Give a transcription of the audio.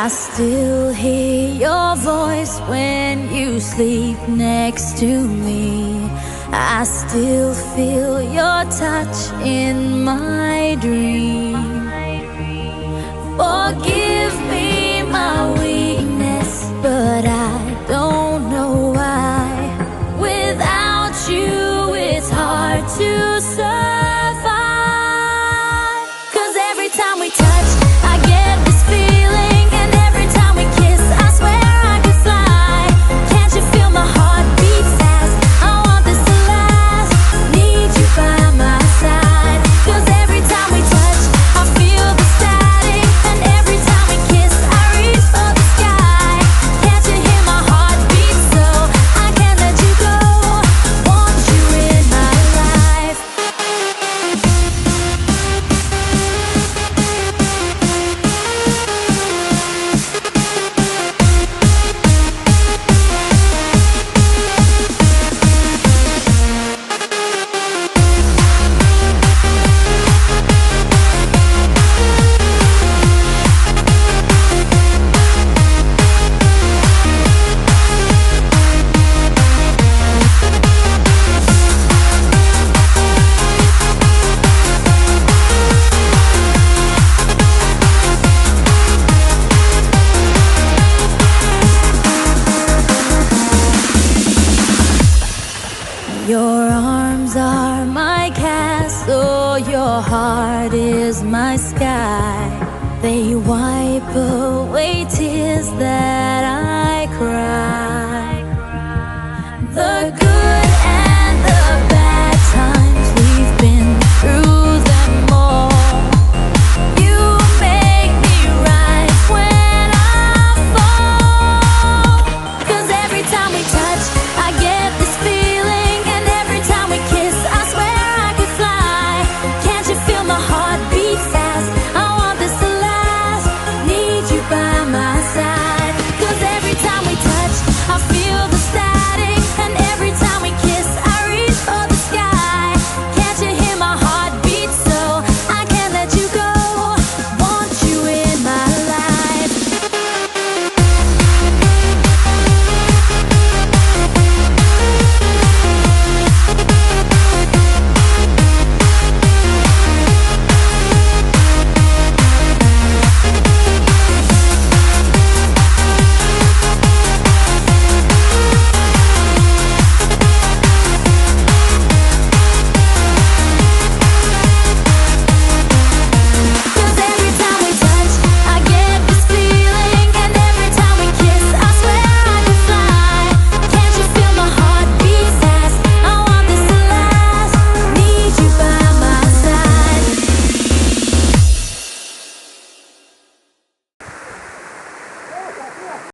I still hear your voice when you sleep next to me. I still feel your touch in my dream. Forgive me my weakness, but I don't know why. Without you, it's hard to survive. 'Cause every time we touch, I get this feeling, and every time we kiss, I swear I could fly. Can't you feel my heart beat fast? I want this to last. Need you by my side. 'Cause every time we touch, I feel the static, and every time we kiss, I reach for the sky. Can't you hear my heart beat? So I can't let you go. Want you in my life. Your arms are my castle, your heart is my sky. They wipe away tears that I cry.